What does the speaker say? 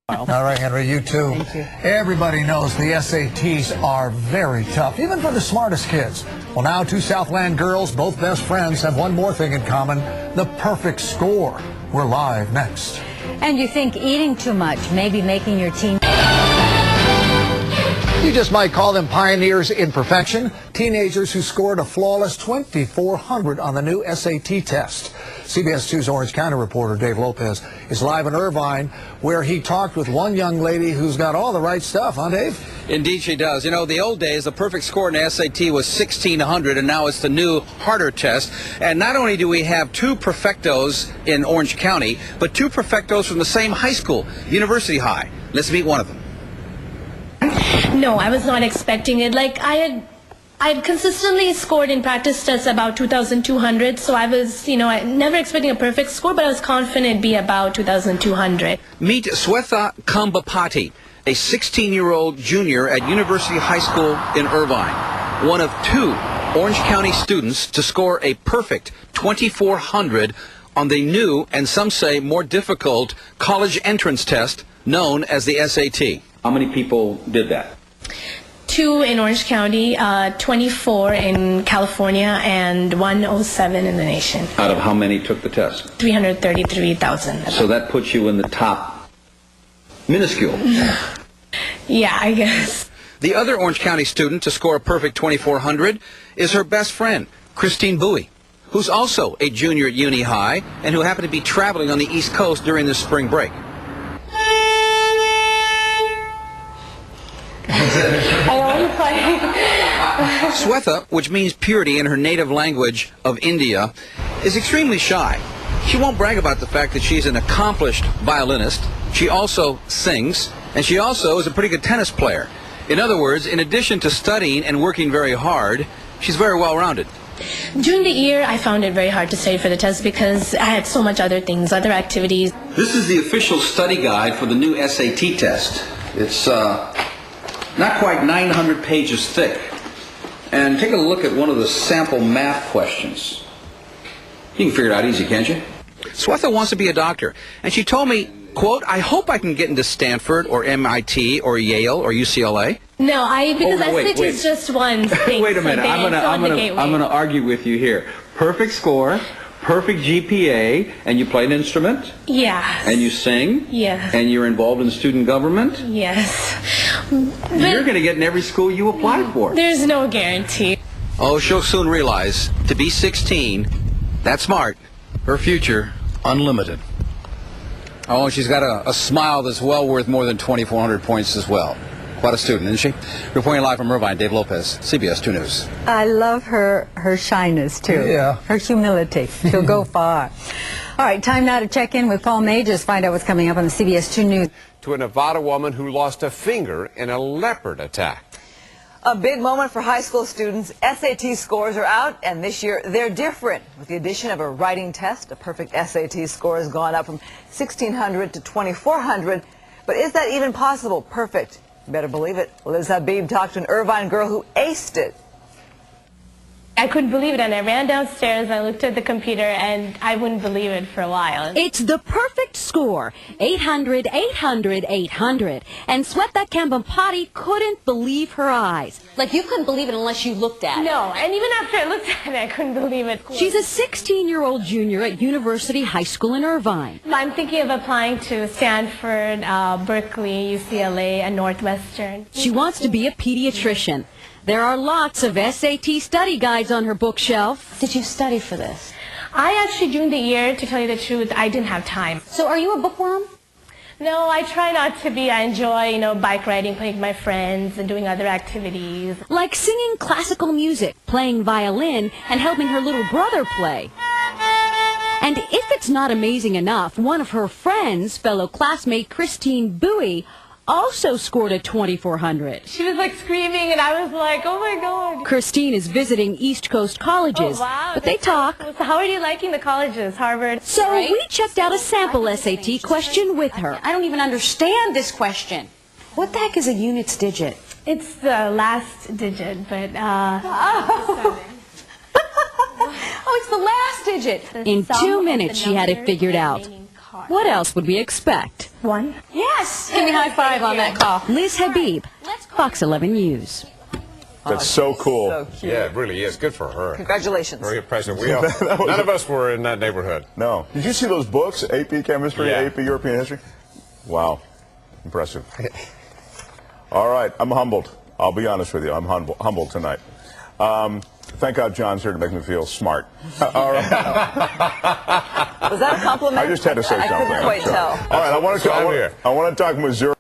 All right, Henry, you too. Thank you. Everybody knows the SATs are very tough, even for the smartest kids. Well, now two Southland girls, both best friends, have one more thing in common, the perfect score. We're live next. And you think eating too much may be making your teen... You just might call them pioneers in perfection, teenagers who scored a flawless 2,400 on the new SAT test. CBS 2's Orange County reporter Dave Lopez is live in Irvine, where he talked with one young lady who's got all the right stuff, huh, Dave? Indeed she does. You know, the old days, the perfect score in the SAT was 1,600, and now it's the new, harder test. And not only do we have two perfectos in Orange County, but two perfectos from the same high school, University High. Let's meet one of them. No, I was not expecting it. Like, I had consistently scored in practice tests about 2,200, so I was, never expecting a perfect score, but I was confident it'd be about 2,200. Meet Swetha a 16-year-old junior at University High School in Irvine, one of two Orange County students to score a perfect 2,400 on the new, and some say more difficult, college entrance test known as the SAT. How many people did that? 2 in Orange County, 24 in California, and 107 in the nation. Out of how many took the test? 333,000. So that puts you in the top minuscule. Yeah, I guess. The other Orange County student to score a perfect 2,400 is her best friend, Christine Bowie, who's also a junior at Uni High and who happened to be traveling on the East Coast during this spring break. Swetha, which means purity in her native language of India, is extremely shy. She won't brag about the fact that she's an accomplished violinist. She also sings, and she also is a pretty good tennis player. In other words, in addition to studying and working very hard, she's very well-rounded. During the year, I found it very hard to study for the test because I had so much other things, other activities. This is the official study guide for the new SAT test. It's not quite 900 pages thick. And take a look at one of the sample math questions. You can figure it out easy, can't you? Swetha wants to be a doctor, and she told me, quote, I hope I can get into Stanford or MIT or Yale or UCLA. No, because SAT is just one thing. Wait a minute, I'm going to argue with you here. Perfect score, perfect GPA, and you play an instrument? Yes. And you sing? Yes. And you're involved in student government? Yes. You're going to get in every school you apply for. There's no guarantee. Oh, she'll soon realize, to be 16, that's smart. Her future, unlimited. Oh, and she's got a smile that's well worth more than 2,400 points as well. Quite a student, isn't she? Reporting live from Irvine, Dave Lopez, CBS 2 News. I love her shyness, too. Yeah. Her humility. She'll go far. All right, time now to check in with Paul Majors, find out what's coming up on the CBS 2 News. To a Nevada woman who lost a finger in a leopard attack. A big moment for high school students. SAT scores are out, and this year they're different. With the addition of a writing test, a perfect SAT score has gone up from 1,600 to 2,400. But is that even possible? Perfect. You better believe it. Liz Habib talked to an Irvine girl who aced it. I couldn't believe it, and I ran downstairs, I looked at the computer, and I wouldn't believe it for a while. It's the perfect score, 800, 800, 800. And Swetha couldn't believe her eyes. Like, you couldn't believe it unless you looked at it. No, and even after I looked at it, I couldn't believe it. She's a 16-year-old junior at University High School in Irvine. I'm thinking of applying to Stanford, Berkeley, UCLA, and Northwestern. She wants to be a pediatrician. There are lots of SAT study guides on her bookshelf. Did you study for this? I actually, during the year, to tell you the truth, I didn't have time. So are you a bookworm? No, I try not to be. I enjoy, bike riding, playing with my friends, and doing other activities. Like singing classical music, playing violin, and helping her little brother play. And if it's not amazing enough, one of her friends, fellow classmate Christine Bowie, also scored a 2,400. She was like screaming, and I was like, oh my God. Christine is visiting East Coast colleges, oh, wow, but they talk. So how are you liking the colleges, Harvard? So right? we checked out a sample SAT question with her. I don't even understand this question. What the heck is a units digit? It's the last digit, but Oh, it's the last digit. In 2 minutes, she had it figured out. What else would we expect? 1. Yes. Give me high five on that call. Liz Habib, Fox 11 News. That's so cool. So cute. Yeah, it really is. Good for her. Congratulations. Very impressive. None of us were in that neighborhood. No. Did you see those books? AP Chemistry, Yeah. AP European History? Wow. Impressive. All right. I'm humbled. I'll be honest with you. I'm humbled tonight. Thank God John's here to make me feel smart. All right. Was that a compliment? I just had to say something. I couldn't quite tell. All right. I want to talk Missouri.